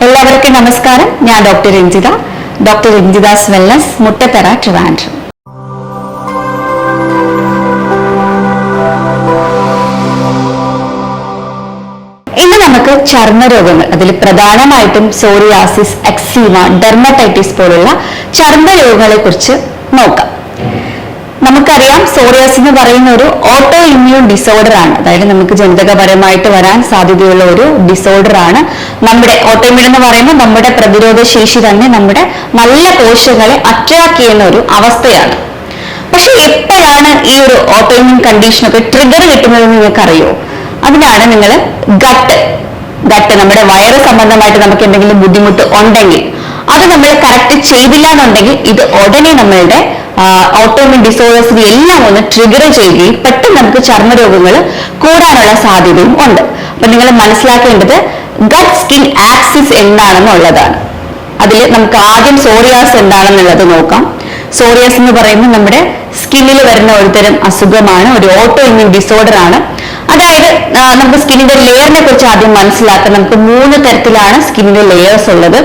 എല്ലാവർക്കും നമസ്കാരം. ഞാൻ doctor Ranjitha, doctor Ranjitha's wellness, Muttathara, Trivandrum. ഇന്ന് നമുക്ക് ചർമ്മരോഗങ്ങൾ, അതിൽ പ്രധാനമായിട്ടും സോറിയാസിസ്, എക്സീമ, ഡെർമറ്റൈറ്റിസ് പോലുള്ള ചർമ്മരോഗങ്ങളെ കുറിച്ച് നോക്കാം. നമുക്കറിയാം, സോറിയാസിസ് എന്ന് പറയുന്ന ഒരു ഓട്ടോ ഇമ്മ്യൂൺ ഡിസോർഡർ ആണ്. അതായത് നമുക്ക് ജനിതകപരമായിട്ട് വരാൻ സാധ്യതയുള്ള ഒരു ഡിസോർഡർ ആണ്. നമ്മുടെ ഓട്ടോ ഇമ്മ്യൂൺ എന്ന് പറയുമ്പോൾ നമ്മുടെ പ്രതിരോധ ശേഷി തന്നെ നമ്മുടെ നല്ല കോശങ്ങളെ അട്രാക്ട് ചെയ്യുന്ന ഒരു അവസ്ഥയാണ്. പക്ഷെ എപ്പോഴാണ് ഈ ഒരു ഓട്ടോ ഇമ്മ്യൂൺ കണ്ടീഷനൊക്കെ ട്രിഗർ കിട്ടുന്നതെന്ന് നിങ്ങൾക്കറിയോ? അതിനാണ് നിങ്ങൾ ഗട്ട് നമ്മുടെ വയറ് സംബന്ധമായിട്ട് നമുക്ക് എന്തെങ്കിലും ബുദ്ധിമുട്ട് ഉണ്ടെങ്കിൽ അത് നമ്മൾ കറക്റ്റ് ചെയ്തില്ല എന്നുണ്ടെങ്കിൽ ഇത് ഉടനെ നമ്മളുടെ ഓട്ടോഇമ്യൂൺ ഡിസോർഡേഴ്സിനെ എല്ലാം ഒന്ന് ട്രിഗർ ചെയ്യുകയും പെട്ടെന്ന് നമുക്ക് ചർമ്മരോഗങ്ങൾ കൂടാനുള്ള സാധ്യതയും ഉണ്ട്. അപ്പൊ നിങ്ങൾ മനസ്സിലാക്കേണ്ടത് ഗട്ട് സ്കിൻ ആക്സിസ് എന്താണെന്നുള്ളതാണ്. അതിൽ നമുക്ക് ആദ്യം സോറിയാസ് എന്താണെന്നുള്ളത് നോക്കാം. സോറിയാസ് എന്ന് പറയുന്നത് നമ്മുടെ സ്കിന്നിൽ വരുന്ന ഒരുതരം അസുഖമാണ്, ഒരു ഓട്ടോ ഇമ്മ്യൂൺ ഡിസോർഡർ ആണ്. അതായത് നമുക്ക് സ്കിന്നിന്റെ ലെയറിനെ കുറിച്ച് ആദ്യം മനസ്സിലാക്കാം. നമുക്ക് 3 തരത്തിലാണ് സ്കിന്നിന്റെ ലെയേഴ്സ് ഉള്ളത്.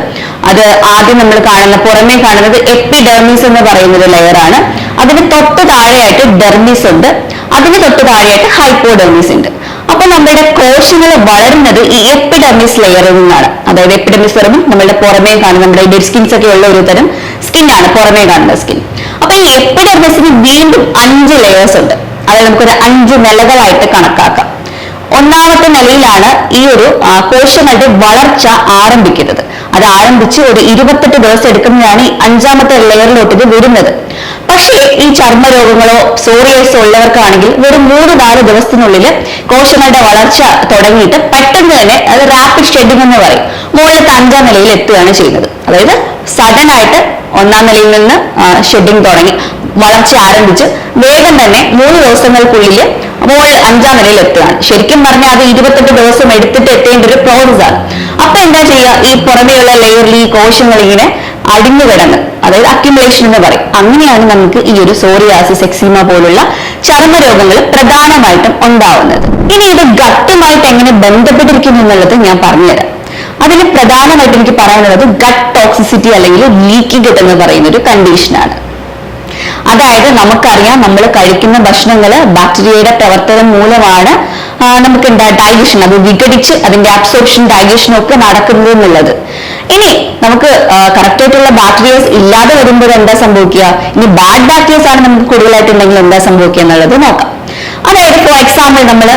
അത് ആദ്യം നമ്മൾ പുറമേ കാണുന്നത് എപ്പിഡെർമിസ് എന്ന് പറയുന്ന ഒരു ലെയർ ആണ്. അതിന് തൊട്ട് താഴെയായിട്ട് ഡെർമിസ് ഉണ്ട്, അതിന് തൊട്ട് താഴെയായിട്ട് ഹൈപ്പോഡെർമിസ് ഉണ്ട്. അപ്പൊ നമ്മുടെ കോശങ്ങൾ വളരുന്നത് ഈ എപ്പിഡെർമിസ് ലെയറിൽ നിന്നാണ്. അതായത് എപ്പിഡെർമിസ് പറയുമ്പോൾ നമ്മുടെ പുറമേ കാണുന്ന നമ്മുടെ ഡെഡ് സ്കിൻസ് ഒക്കെ ഉള്ള ഒരു തരം സ്കിന്നാണ് പുറമേ കാണുന്ന സ്കിൻ. അപ്പൊ ഈ എപ്പിഡെർമിസിന് വീണ്ടും 5 ലെയേഴ്സ് ഉണ്ട്. അതായത് നമുക്കൊരു 5 നിലകളായിട്ട് കണക്കാക്കാം. ഒന്നാമത്തെ നിലയിലാണ് ഈ ഒരു കോശങ്ങളുടെ വളർച്ച ആരംഭിക്കുന്നത്. അത് ആരംഭിച്ച് ഒരു 28 ദിവസം എടുക്കുന്നതാണ് ഈ 5ാമത്തെ ലെയറിലോട്ട് ഇത് വരുന്നത്. പക്ഷേ ഈ ചർമ്മരോഗങ്ങളോ സോറിയാസിസോ ഉള്ളവർക്കാണെങ്കിൽ വെറും 3-4 ദിവസത്തിനുള്ളിൽ കോശങ്ങളുടെ വളർച്ച തുടങ്ങിയിട്ട് പെട്ടെന്ന് തന്നെ അത് റാപ്പിഡ് ഷെഡിംഗ് എന്ന് പറയും, മുകളിലത്തെ 5ാം നിലയിൽ എത്തുകയാണ് ചെയ്യുന്നത്. അതായത് സഡൻ ആയിട്ട് 1ാം നിലയിൽ നിന്ന് ഷെഡിംഗ് തുടങ്ങി വളർച്ച ആരംഭിച്ച് വേഗം തന്നെ 3 ദിവസങ്ങൾക്കുള്ളിൽ മുകളിൽ 5ാം നിലയിൽ എത്തുകയാണ്. ശരിക്കും പറഞ്ഞാൽ അത് 28 ദിവസം എടുത്തിട്ട് എത്തേണ്ട ഒരു പ്രോസസ് ആണ്. അപ്പൊ എന്താ ചെയ്യുക, ഈ പുറമേയുള്ള ലെയറിൽ ഈ കോശങ്ങൾ ഇങ്ങനെ അടിഞ്ഞു കിടന്ന്, അതായത് അക്യുമുലേഷൻ എന്ന് പറയും. അങ്ങനെയാണ് നമുക്ക് ഈ ഒരു സോറിയാസിസ്, എക്സീമ പോലുള്ള ചർമ്മരോഗങ്ങൾ പ്രധാനമായിട്ടും ഉണ്ടാവുന്നത്. ഇനി ഇത് ഗട്ടുമായിട്ട് എങ്ങനെ ബന്ധപ്പെട്ടിരിക്കുന്നു എന്നുള്ളത് ഞാൻ പറഞ്ഞുതരാം. അതിൽ പ്രധാനമായിട്ട് എനിക്ക് പറയാനുള്ളത് ഗട്ട് ടോക്സിസിറ്റി അല്ലെങ്കിൽ ലീക്കി ഗട്ട് എന്ന് പറയുന്ന ഒരു കണ്ടീഷനാണ്. അതായത് നമുക്കറിയാം, നമ്മൾ കഴിക്കുന്ന ഭക്ഷണങ്ങൾ ബാക്ടീരിയയുടെ പ്രവർത്തനം മൂലമാണ് നമുക്ക് ഡൈജഷൻ, അത് വിഘടിച്ച് അതിന്റെ അബ്സോർപ്ഷൻ, ഡൈജഷനും ഒക്കെ നടക്കുന്നത് എന്നുള്ളത്. ഇനി നമുക്ക് കറക്റ്റ് ആയിട്ടുള്ള ബാക്ടീരിയസ് ഇല്ലാതെ വരുമ്പോൾ എന്താ സംഭവിക്കുക, ഇനി ബാഡ് ബാക്ടീരിയസ് ആണ് നമുക്ക് കൂടുതലായിട്ടുണ്ടെങ്കിൽ എന്താ സംഭവിക്കുക എന്നുള്ളത് നോക്കാം. അതായത് ഫോർ എക്സാമ്പിൾ നമ്മൾ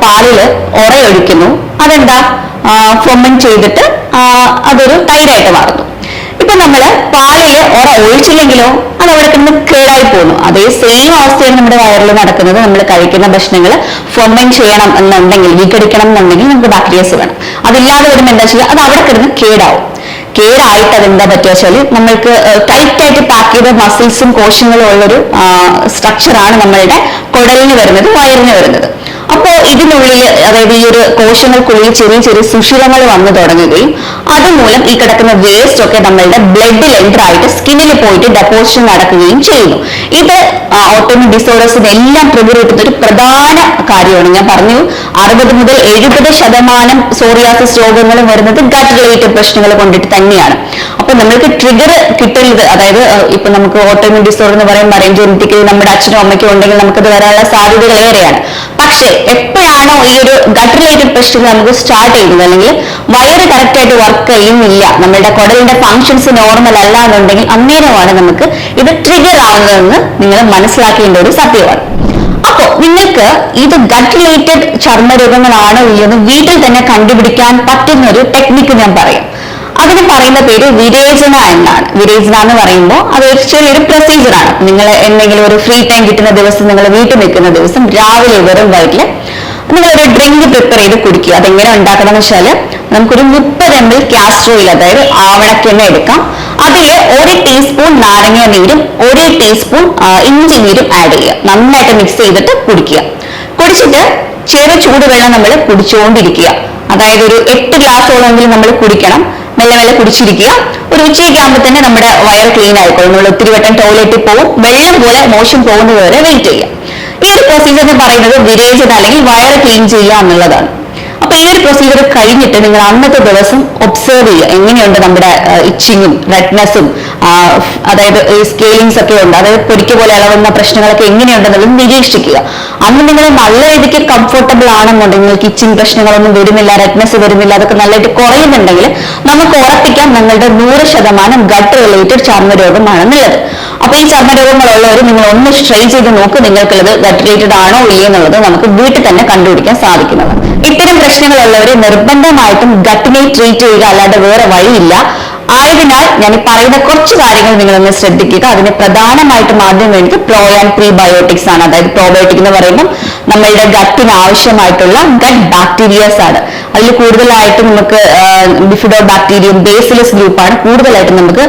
പാലില് ഒറയൊഴിക്കുന്നു, അതെന്താ ഫെർമെന്റ് ചെയ്തിട്ട് അതൊരു തൈരായിട്ട് മാറുന്നു. ഇപ്പൊ നമ്മള് പാലില് ഒഴിച്ചില്ലെങ്കിലോ അത് അവിടെ കിടന്ന് കേടായി പോകുന്നു. അതേ സെയിം അവസ്ഥയാണ് നമ്മുടെ വയറിൽ നടക്കുന്നത്. നമ്മൾ കഴിക്കുന്ന ഭക്ഷണങ്ങൾ ഫെർമെന്റ് ചെയ്യണം എന്നുണ്ടെങ്കിൽ, വിഘടിക്കണം എന്നുണ്ടെങ്കിൽ നമുക്ക് ബാക്ടീരിയസ് വേണം. അതില്ലാതെ വരുമ്പോൾ എന്താ ചെയ്യുക, അത് അവിടെ കിടന്ന് കേടാവും. കേടായിട്ട് അതെന്താ പറ്റുക വെച്ചാല് നമ്മൾക്ക് ടൈറ്റ് ആയിട്ട് പാക്ക് ചെയ്ത മസിൽസും കോശങ്ങളും ഉള്ളൊരു സ്ട്രക്ചറാണ് നമ്മളുടെ കുടലിന് വരുന്നത്, വയറിന് വരുന്നത്. അപ്പോ ഇതിനുള്ളിൽ, അതായത് ഈ ഒരു കോശങ്ങൾക്കുള്ളിൽ ചെറിയ ചെറിയ സുഷിരങ്ങൾ വന്നു തുടങ്ങുകയും അതുമൂലം ഈ കിടക്കുന്ന വേസ്റ്റ് ഒക്കെ നമ്മളുടെ ബ്ലഡിൽ എൻ്റർ ആയിട്ട് സ്കിന്നിൽ പോയിട്ട് ഡെപ്പോസിഷൻ നടക്കുകയും ചെയ്യുന്നു. ഇത് ഓട്ടോഇമ്യൂൺ ഡിസോർഡേഴ്സിന് എല്ലാം ട്രിഗർ കിട്ടുന്ന ഒരു പ്രധാന കാര്യമാണ്. ഞാൻ പറഞ്ഞു, 60 മുതൽ 70% സോറിയാസിസ് രോഗങ്ങളും വരുന്നത് ഗട്ട് റിലേറ്റഡ് പ്രശ്നങ്ങൾ കൊണ്ടിട്ട് തന്നെയാണ്. അപ്പൊ നമ്മൾക്ക് ട്രിഗർ കിട്ടുന്നത്, അതായത് ഇപ്പൊ നമുക്ക് ഓട്ടോഇമ്യൂൺ ഡിസോർഡർ എന്ന് പറയുമ്പോൾ ജനറ്റിക്കലി നമ്മുടെ അച്ഛനും അമ്മയ്ക്കും ഉണ്ടെങ്കിൽ നമുക്കത് വരാനുള്ള സാധ്യതകൾ ഏറെയാണ്. പക്ഷേ എപ്പോഴാണോ ഈ ഒരു ഗട്ട് റിലേറ്റഡ് പ്രശ്നങ്ങൾ നമുക്ക് സ്റ്റാർട്ട് ചെയ്യുന്നത്, അല്ലെങ്കിൽ വയറ് കറക്റ്റ് ആയിട്ട് വർക്ക് ചെയ്യുന്നില്ല, നമ്മുടെ കുടലിന്റെ ഫങ്ഷൻസ് നോർമൽ അല്ല എന്നുണ്ടെങ്കിൽ അന്നേരമാണ് നമുക്ക് ഇത് ട്രിഗർ ആവുന്നതെന്ന് നിങ്ങൾ മനസ്സിലാക്കേണ്ട ഒരു സത്യമാണ്. അപ്പോ നിങ്ങൾക്ക് ഇത് ഗട്ട് റിലേറ്റഡ് ചർമ്മരോഗങ്ങളാണോ ഇല്ലെന്ന് വീട്ടിൽ തന്നെ കണ്ടുപിടിക്കാൻ പറ്റുന്ന ഒരു ടെക്നിക്ക് ഞാൻ പറയാം. അതിന് പറയുന്ന പേര് വിരേചന എന്നാണ്. വിരേചന എന്ന് പറയുമ്പോൾ അത് ചെറിയൊരു പ്രൊസീജിയറാണ്. നിങ്ങൾ എന്തെങ്കിലും ഒരു ഫ്രീ ടൈം കിട്ടുന്ന ദിവസം, നിങ്ങൾ വീട്ടിൽ നിൽക്കുന്ന ദിവസം രാവിലെ വെറും വയറ്റില് നിങ്ങളൊരു ഡ്രിങ്ക് പ്രിപ്പയർ ചെയ്ത് കുടിക്കുക. അതെങ്ങനെ ഉണ്ടാക്കണം എന്ന് വെച്ചാൽ, നമുക്കൊരു 30 ml കാസ്റ്റർ ഓയിൽ, അതായത് ആവണക്കെണ്ണ എടുക്കാം. അതിൽ 1 ടീസ്പൂൺ നാരങ്ങ നീരും 1 ടീസ്പൂൺ ഇഞ്ചി നീരും ആഡ് ചെയ്യുക. നന്നായിട്ട് മിക്സ് ചെയ്തിട്ട് കുടിക്കുക. കുടിച്ചിട്ട് ചെറു ചൂടുവെള്ളം നമ്മൾ കുടിച്ചുകൊണ്ടിരിക്കുക. അതായത് ഒരു 8 ഗ്ലാസോളെങ്കിലും നമ്മൾ കുടിക്കണം. മെല്ലെ മെല്ലെ കുടിച്ചിരിക്കുക. ഒരു ഉച്ചയ്ക്ക് ആകുമ്പോൾ തന്നെ നമ്മുടെ വയർ ക്ലീൻ ആയിക്കോളും. നമ്മൾ ഒത്തിരി വട്ടം ടോയ്ലറ്റിൽ പോകും, വെള്ളം പോലെ മോശം പോകുന്നത് വരെ വെയിറ്റ് ചെയ്യുക. ഈ ഒരു പ്രൊസീജിയർ എന്ന് പറയുന്നത് വിരേചന അല്ലെങ്കിൽ വയർ ക്ലീൻ ചെയ്യുക എന്നുള്ളതാണ്. അപ്പൊ ഈ ഒരു പ്രൊസീജിയർ കഴിഞ്ഞിട്ട് നിങ്ങൾ അന്നത്തെ ദിവസം ഒബ്സർവ് ചെയ്യുക എങ്ങനെയുണ്ട് നമ്മുടെ ഇച്ചിങ്ങും റെഡ്നെസ്സും, അതായത് ഈ സ്കെയിലിങ്സ് ഒക്കെ ഉണ്ട്, അതായത് പൊരിക്ക പോലെ ഇളവുന്ന പ്രശ്നങ്ങളൊക്കെ എങ്ങനെയുണ്ടെന്നുള്ളത് നിരീക്ഷിക്കുക. അന്ന് നിങ്ങൾ നല്ല രീതിക്ക് കംഫർട്ടബിൾ ആണെന്നുണ്ടെങ്കിൽ, നിങ്ങൾക്ക് ഇച്ചിങ് പ്രശ്നങ്ങളൊന്നും വരുന്നില്ല, റെഡ്നെസ് വരുന്നില്ല, അതൊക്കെ നല്ലതായിട്ട് കുറയുന്നുണ്ടെങ്കിൽ നമുക്ക് ഉറപ്പിക്കാം നിങ്ങളുടെ 100% ഗട്ട് റിലേറ്റഡ് ചർമ്മരോഗമാണെന്നുള്ളത്. അപ്പൊ ഈ ചർമ്മരോഗങ്ങളുള്ളവർ നിങ്ങൾ ഒന്ന് ട്രൈ ചെയ്ത് നോക്ക്, നിങ്ങൾക്കുള്ളത് ഗട്ട് റിലേറ്റഡ് ആണോ ഇല്ലയോ എന്നുള്ളത് നമുക്ക് വീട്ടിൽ തന്നെ കണ്ടുപിടിക്കാൻ സാധിക്കുന്നതാണ്. ഇത്തരം പ്രശ്നങ്ങളുള്ളവർ നിർബന്ധമായിട്ടും ഗട്ടിനെ ട്രീറ്റ് ചെയ്യുക, അല്ലാതെ വേറെ വഴിയില്ല. ആയതിനാൽ ഞാൻ പറയുന്ന കുറച്ച് കാര്യങ്ങൾ നിങ്ങളൊന്ന് ശ്രദ്ധിക്കുക. അതിന് പ്രധാനമായിട്ടും ആദ്യം വേണ്ടത് പ്രോ ആൻഡ് പ്രീബയോട്ടിക്സ് ആണ്. അതായത് പ്രോബയോട്ടിക് എന്ന് പറയുമ്പോൾ നമ്മളുടെ ഗട്ടിന് ആവശ്യമായിട്ടുള്ള ഗട്ട് ബാക്ടീരിയസ് ആണ്. അതിൽ കൂടുതലായിട്ടും നമുക്ക് ബിഫിഡോ ബാക്ടീരിയം, ബേസിലസ് ഗ്രൂപ്പാണ് കൂടുതലായിട്ടും നമുക്ക്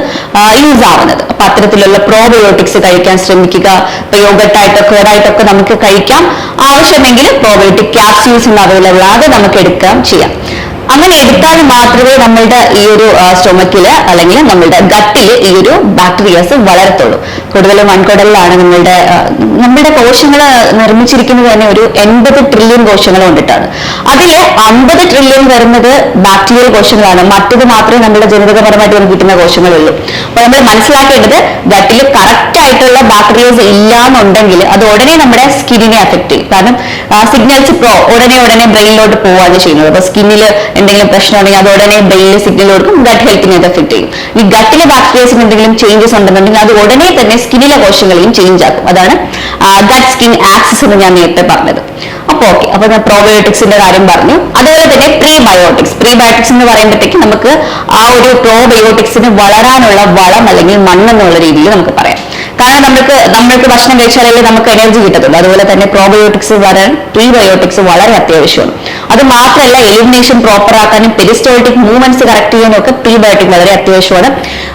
യൂസ് ആവുന്നത്. അപ്പൊ അത്തരത്തിലുള്ള പ്രോബയോട്ടിക്സ് കഴിക്കാൻ ശ്രമിക്കുക. ഇപ്പൊ യോഗട്ടായിട്ടോ കേടായിട്ടൊക്കെ നമുക്ക് കഴിക്കാം. ആവശ്യമെങ്കിൽ പ്രോബയോട്ടിക് ക്യാപ്സ്യൂൾസ് അവൈലബിൾ ആണ്, അത് നമുക്ക് എടുക്കാം ചെയ്യാം. അങ്ങനെ എടുത്താൽ മാത്രമേ നമ്മളുടെ ഈ ഒരു സ്റ്റൊമക്കില് അല്ലെങ്കിൽ നമ്മളുടെ ഗട്ടില് ഈ ഒരു ബാക്ടീരിയാസ് വളരത്തുള്ളൂ. കൂടുതലും വൻകുടലിലാണ് നമ്മളുടെ കോശങ്ങൾ നിർമ്മിച്ചിരിക്കുന്നത് തന്നെ ഒരു 80 ട്രില്യൺ കോശങ്ങൾ കൊണ്ടിട്ടാണ്. അതില് 50 ട്രില്യൺ വരുന്നത് ബാക്ടീരിയൽ കോശങ്ങളാണ്. മറ്റത് മാത്രമേ നമ്മുടെ ജനിതകപരമായിട്ട് നമുക്ക് കിട്ടുന്ന കോശങ്ങളുള്ളൂ. അപ്പൊ നമ്മൾ മനസ്സിലാക്കേണ്ടത് ഗട്ടിൽ കറക്റ്റ് ആയിട്ടുള്ള ബാക്ടീരിയസ് ഇല്ല എന്നുണ്ടെങ്കിൽ അത് ഉടനെ നമ്മുടെ സ്കിന്നിനെ അഫക്ട് ചെയ്യും. കാരണം സിഗ്നൽസ് ഉടനെ ബ്രെയിനിലോട്ട് പോവാണ് ചെയ്യുന്നത്. അപ്പൊ സ്കിന്നിൽ എന്തെങ്കിലും പ്രശ്നമുണ്ടെങ്കിൽ അത് ഉടനെ ബ്രെയിനിൽ സിഗ്നൽ കൊടുക്കും, ഗട്ട് ഹെൽത്തിനെ അത് അഫക്ട് ചെയ്യും. ഈ ഗട്ടിലെ ബാക്ടീരിയസിന് എന്തെങ്കിലും ചേഞ്ചസ് ഉണ്ടെന്നുണ്ടെങ്കിൽ അത് ഉടനെ തന്നെ സ്കിന്നിലെ കോശങ്ങളെയും ചേഞ്ച് ആക്കും. അതാണ് ഗട്ട് സ്കിൻ ആക്സിസ് എന്ന് ഞാൻ നേരത്തെ പറഞ്ഞത്. അപ്പൊ ഓക്കെ, അപ്പൊ ഞാൻ പ്രോബയോട്ടിക്സിന്റെ കാര്യം പറഞ്ഞു. അതുപോലെ തന്നെ പ്രീബയോട്ടിക്സ് എന്ന് പറയുമ്പോഴത്തേക്ക് നമുക്ക് ആ ഒരു പ്രോബയോട്ടിക്സിന് വളരാനുള്ള വളം അല്ലെങ്കിൽ മണ്ണെന്നുള്ള രീതിയിൽ നമുക്ക് പറയാം. കാരണം നമ്മൾക്ക് ഭക്ഷണം കഴിച്ചാലല്ലേ നമുക്ക് എനർജി കിട്ടത്തുള്ളൂ. അതുപോലെ തന്നെ പ്രോബയോട്ടിക്സ് വരാൻ പ്രീബയോട്ടിക്സ് വളരെ അത്യാവശ്യമാണ്. അത് മാത്രമല്ല, എലിമിനേഷൻ പ്രോപ്പർ ആക്കാനും പെരിസ്റ്റോൾട്ടിക് മൂവ്മെന്റ്സ് കറക്റ്റ് ചെയ്യാനും ഒക്കെ പ്രീബയോട്ടിക് വളരെ അത്യാവശ്യമാണ്.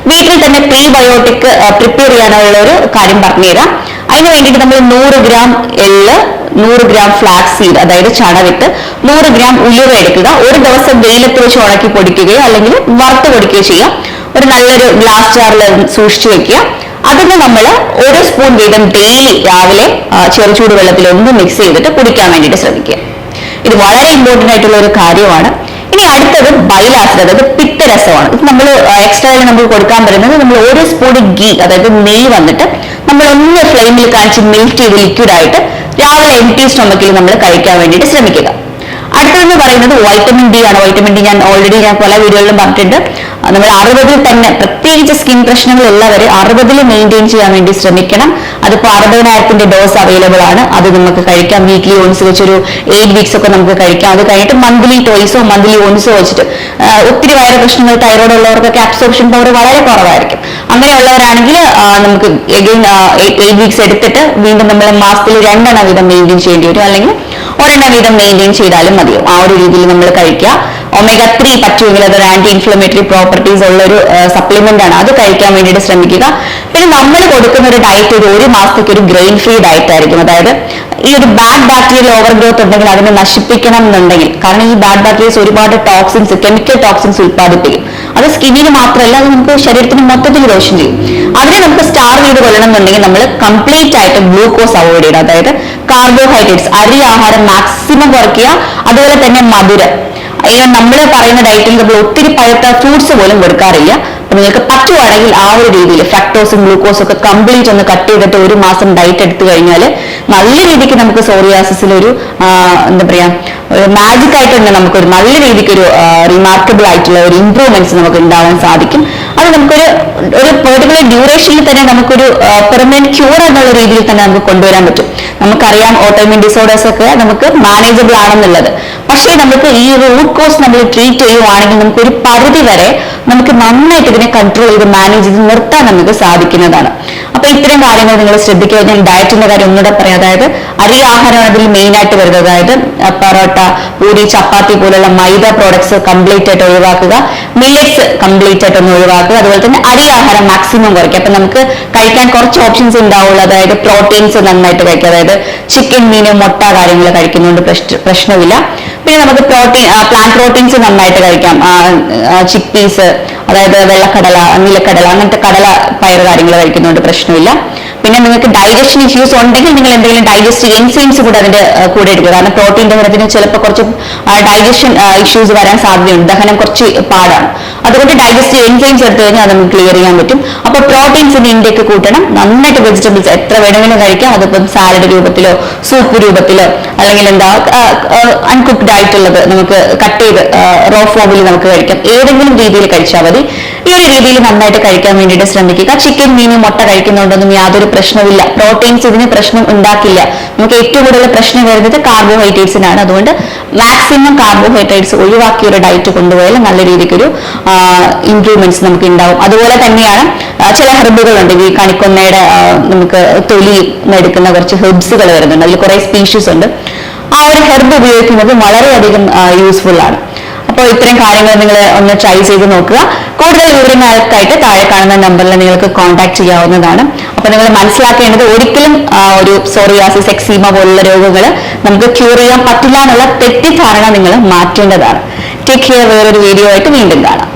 വീട്ടിൽ തന്നെ പ്രീബയോട്ടിക് പ്രിപ്പയർ ചെയ്യാനുള്ള ഒരു കാര്യം പറഞ്ഞുതരാം. അതിന് വേണ്ടിയിട്ട് നമ്മൾ 100 ഗ്രാം എള്ള്, 100 ഗ്രാം ഫ്ലാക്സ് സീഡ് അതായത് ചണവിത്ത്, 100 ഗ്രാം ഉലുവ എടുക്കുക. ഒരു ദിവസം വെയിലത്ത് വെച്ച് ഉണക്കി പൊടിക്കുകയോ അല്ലെങ്കിൽ വറുത്ത് പൊടിക്കുകയോ ചെയ്യുക. ഒരു നല്ലൊരു ഗ്ലാസ് ജാറിൽ സൂക്ഷിച്ചു വെക്കുക. അതിന് നമ്മൾ 1 സ്പൂൺ വീതം ഡെയിലി രാവിലെ ചെറുചൂട് വെള്ളത്തിൽ ഒന്ന് മിക്സ് ചെയ്തിട്ട് കുടിക്കാൻ വേണ്ടിയിട്ട് ശ്രമിക്കുക. ഇത് വളരെ ഇമ്പോർട്ടന്റ് ആയിട്ടുള്ള ഒരു കാര്യമാണ്. ഇനി അടുത്തത് ബൈൽ ആസിഡ്, അതായത് പിത്തരസമാണ്. ഇത് നമ്മൾ എക്സ്ട്രാ നമ്മൾ കൊടുക്കാൻ പറയുന്നത്, നമ്മൾ 1 സ്പൂൺ ഗീ അതായത് നെയ്യ് വന്നിട്ട് നമ്മൾ ഒന്ന് ഫ്ലെയിമിൽ കാണിച്ച് മെൽറ്റ് ചെയ്ത് ലിക്വിഡ് ആയിട്ട് രാവിലെ എംപ്റ്റി സ്റ്റൊമക്കിൽ നമ്മൾ കഴിക്കാൻ വേണ്ടിയിട്ട് ശ്രമിക്കുക. അടുത്തതെന്ന് പറയുന്നത് വൈറ്റമിൻ ഡി ആണ്. വൈറ്റമിൻ ഡി ഞാൻ പല വീഡിയോകളിലും പറഞ്ഞിട്ടുണ്ട്. നമ്മൾ 60 തന്നെ, പ്രത്യേകിച്ച് സ്കിൻ പ്രശ്നങ്ങൾ ഉള്ളവര് 60 മെയിൻറ്റെയിൻ ചെയ്യാൻ വേണ്ടി ശ്രമിക്കണം. അതിപ്പോ 60,000 ഡോസ് അവൈലബിൾ ആണ്. അത് നമുക്ക് കഴിക്കാം. വീക്ക്ലി ഓൺസ് വെച്ചൊരു 8 വീക്സ് ഒക്കെ നമുക്ക് കഴിക്കാം. അത് കഴിഞ്ഞിട്ട് മന്ത്ലി ടോയ്സോ മന്ത്ലി ഓൺസോ വെച്ചിട്ട്, ഒത്തിരി വയറ് പ്രശ്നങ്ങൾ, തൈറോയ്ഡ് ഉള്ളവർക്കൊക്കെ അബ്സോർപ്ഷൻ പവർ വളരെ കുറവായിരിക്കും. അങ്ങനെയുള്ളവരാണെങ്കിൽ നമുക്ക് എഗെയിൻ 8 വീക്സ് എടുത്തിട്ട് വീണ്ടും നമ്മൾ മാസത്തിൽ 2 എണ്ണം വീതം മെയിൻറ്റെയിൻ ചെയ്യേണ്ടി വരും, അല്ലെങ്കിൽ 1 എണ്ണം വീതം മെയിൻറ്റെയിൻ ചെയ്താലും മതിയോ. ആ ഒരു രീതിയിൽ നമ്മൾ കഴിക്കുക. omega-3 പറ്റുമെങ്കിൽ അതൊരു ആന്റി ഇൻഫ്ലമേറ്ററി പ്രോപ്പർട്ടീസ് ഉള്ള ഒരു സപ്ലിമെന്റ് ആണ്. അത് കഴിക്കാൻ വേണ്ടിയിട്ട് ശ്രമിക്കുക. പിന്നെ നമ്മൾ കൊടുക്കുന്ന ഒരു ഡയറ്റ് ഒരു മാസത്തേക്ക് ഒരു ഗ്രെയിൻ ഫ്രീ ഡയറ്റ് ആയിരിക്കും. അതായത് ഈ ഒരു ബാഡ് ബാക്ടീരിയൽ ഓവർ ഗ്രോത്ത് ഉണ്ടെങ്കിൽ അതിനെ നശിപ്പിക്കണം എന്നുണ്ടെങ്കിൽ, കാരണം ഈ ബാഡ് ബാക്ടീരിയസ് ഒരുപാട് ടോക്സിൻസ്, കെമിക്കൽ ടോക്സിൻസ് ഉത്പാദിപ്പിക്കും. അത് സ്കിന്നിന് മാത്രമല്ല, അത് നമുക്ക് ശരീരത്തിന് മൊത്തത്തിൽ ദോഷം ചെയ്യും. അതിനെ നമുക്ക് സ്റ്റാർവ് ചെയ്ത് കൊല്ലണം എന്നുണ്ടെങ്കിൽ നമ്മൾ കംപ്ലീറ്റ് ആയിട്ട് ഗ്ലൂക്കോസ് അവോയ്ഡ് ചെയ്യണം. അതായത് കാർബോഹൈഡ്രേറ്റ്സ്, അരി ആഹാരം മാക്സിമം കുറയ്ക്കുക. അതുപോലെ തന്നെ മധുരം, നമ്മൾ പറയുന്ന ഡയറ്റിൽ നമ്മൾ ഒത്തിരി പഴുത്ത ഫ്രൂട്ട്സ് പോലും കൊടുക്കാറില്ല. അപ്പൊ നിങ്ങൾക്ക് പറ്റുവാണെങ്കിൽ ആ ഒരു രീതിയിൽ ഫ്രക്ടോസും ഗ്ലൂക്കോസും ഒക്കെ കംപ്ലീറ്റ് ഒന്ന് കട്ട് ചെയ്തിട്ട് 1 മാസം ഡയറ്റ് എടുത്തു കഴിഞ്ഞാൽ നല്ല രീതിക്ക് നമുക്ക് സോറിയാസിസിൽ ഒരു എന്താ പറയാ, മാജിക് ആയിട്ട് തന്നെ നമുക്കൊരു നല്ല രീതിക്ക് ഒരു റിമാർക്കബിൾ ആയിട്ടുള്ള ഒരു ഇംപ്രൂവ്മെന്റ്സ് നമുക്ക് ഉണ്ടാവാൻ സാധിക്കും. അത് നമുക്കൊരു പെർട്ടിക്കുലർ ഡ്യൂറേഷനിൽ തന്നെ നമുക്കൊരു പെർമനന്റ് ക്യൂർ എന്നുള്ള രീതിയിൽ തന്നെ നമുക്ക് കൊണ്ടുവരാൻ പറ്റും. നമുക്കറിയാം ഓട്ടോഇമ്യൂൺ ഡിസോർഡേഴ്സ് ഒക്കെ നമുക്ക് മാനേജബിൾ ആണെന്നുള്ളത്. പക്ഷേ നമുക്ക് ഈ റൂട്ട് കോസ് നമ്മൾ ട്രീറ്റ് ചെയ്യുവാണെങ്കിൽ നമുക്ക് ഒരു പരിധി വരെ നമുക്ക് നന്നായിട്ട് ഇതിനെ കൺട്രോൾ ചെയ്ത് മാനേജ് ചെയ്ത് നിർത്താൻ നമുക്ക് സാധിക്കുന്നതാണ്. അപ്പൊ ഇത്തരം കാര്യങ്ങൾ നിങ്ങൾ ശ്രദ്ധിക്കുക. ഞാൻ ഡയറ്റിന്റെ കാര്യം ഒന്നുകൂടെ പറയാം. അതായത് അരി ആഹാരമാണ് അതിൽ മെയിൻ ആയിട്ട് വരുന്നത്. അതായത് പൊറോട്ട, പൂരി, ചപ്പാത്തി പോലുള്ള മൈദ പ്രോഡക്ട്സ് കംപ്ലീറ്റ് ആയിട്ട് ഒഴിവാക്കുക. മില്ലറ്റ്സ് കംപ്ലീറ്റ് ആയിട്ട് ഒന്ന് ഒഴിവാക്കുക. അതുപോലെ തന്നെ അരി ആഹാരം മാക്സിമം കുറയ്ക്കുക. അപ്പൊ നമുക്ക് കഴിക്കാൻ കുറച്ച് ഓപ്ഷൻസ് ഉണ്ടാവുള്ളൂ. അതായത് പ്രോട്ടീൻസ് നന്നായിട്ട് കഴിക്കുക. അതായത് ചിക്കൻ, മീൻ, മുട്ട കാര്യങ്ങൾ കഴിക്കുന്നതുകൊണ്ട് പ്രശ്നമില്ല. പിന്നെ നമുക്ക് പ്ലാന്റ് പ്രോട്ടീൻസ് നന്നായിട്ട് കഴിക്കാം. ചിക്ക് പീസ്, അതായത് വെള്ളക്കടല, നിലക്കടല, അങ്ങനത്തെ കടല പയർ കാര്യങ്ങൾ കഴിക്കുന്നതുകൊണ്ട് പ്രശ്നമില്ല. പിന്നെ നിങ്ങൾക്ക് ഡൈജഷൻ ഇഷ്യൂസ് ഉണ്ടെങ്കിൽ നിങ്ങൾ എന്തെങ്കിലും ഡൈജസ്റ്റീവ് എൻസൈംസ് കൂടെ അതിന്റെ കൂടെ എടുക്കുക. കാരണം പ്രോട്ടീൻ ദഹനത്തിന് ചിലപ്പോൾ കുറച്ച് ഡൈജഷൻ ഇഷ്യൂസ് വരാൻ സാധ്യതയുണ്ട്, ദഹനം കുറച്ച് പാടാണ്. അതുകൊണ്ട് ഡൈജസ്റ്റീവ് എൻസൈംസ് എടുത്തു കഴിഞ്ഞാൽ അത് നമുക്ക് ക്ലിയർ ചെയ്യാൻ പറ്റും. അപ്പൊ പ്രോട്ടീൻസിന്റെ ഇൻടേക്ക് കൂട്ടണം. നന്നായിട്ട് വെജിറ്റബിൾസ് എത്ര വേണമെങ്കിലും കഴിക്കാം. അതിപ്പം സാലഡ് രൂപത്തിലോ സൂപ്പ് രൂപത്തിലോ അല്ലെങ്കിൽ എന്താ അൺകുക്ക്ഡ് ആയിട്ടുള്ളത് നമുക്ക് കട്ട് ചെയ്ത് റോ ഫോമിൽ നമുക്ക് കഴിക്കാം. ഏതെങ്കിലും രീതിയിൽ കഴിച്ചാൽ മതി. ഈ ഒരു രീതിയിൽ നന്നായിട്ട് കഴിക്കാൻ വേണ്ടിയിട്ട് ശ്രമിക്കുക. ചിക്കൻ, മീൻ, മുട്ട കഴിക്കുന്നതുകൊണ്ടൊന്നും യാതൊരു പ്രശ്നമില്ല. പ്രോട്ടീൻസ് ഇതിന് പ്രശ്നം ഉണ്ടാക്കില്ല. നമുക്ക് ഏറ്റവും കൂടുതൽ പ്രശ്നം വരുന്നത് കാർബോഹൈഡ്രേറ്റ്സിനാണ്. അതുകൊണ്ട് മാക്സിമം കാർബോഹൈഡ്രേറ്റ്സ് ഒഴിവാക്കിയ ഒരു ഡയറ്റ് കൊണ്ടുപോയാൽ നല്ല രീതിക്കൊരു ഇംപ്രൂവ്മെന്റ്സ് നമുക്ക് ഉണ്ടാവും. അതുപോലെ തന്നെയാണ് ചില ഹെർബുകളുണ്ട്. ഈ കണിക്കൊന്നയുടെ നമുക്ക് തൊലി എടുക്കുന്ന കുറച്ച് ഹെർബ്സുകൾ വരുന്നുണ്ട്. അതിൽ കുറെ സ്പീഷീസ് ഉണ്ട്. ആ ഒരു ഹെർബ് ഉപയോഗിക്കുന്നത് വളരെയധികം യൂസ്ഫുൾ ആണ്. അപ്പോൾ ഇത്രയും കാര്യങ്ങൾ നിങ്ങൾ ഒന്ന് ട്രൈ ചെയ്ത് നോക്കുക. കൂടുതൽ വിവരങ്ങൾക്കായിട്ട് താഴെ കാണുന്ന നമ്പറിൽ നിങ്ങൾക്ക് കോൺടാക്ട് ചെയ്യാവുന്നതാണ്. അപ്പൊ നിങ്ങൾ മനസ്സിലാക്കേണ്ടത് ഒരിക്കലും ഒരു സോറിയാസിസ്, എക്സീമ പോലുള്ള രോഗങ്ങൾ നമുക്ക് ക്യൂർ ചെയ്യാൻ പറ്റില്ല എന്നുള്ള തെറ്റിദ്ധാരണ നിങ്ങൾ മാറ്റേണ്ടതാണ്. Take care. വേറൊരു വീഡിയോ ആയിട്ട് വീണ്ടും കാണാം.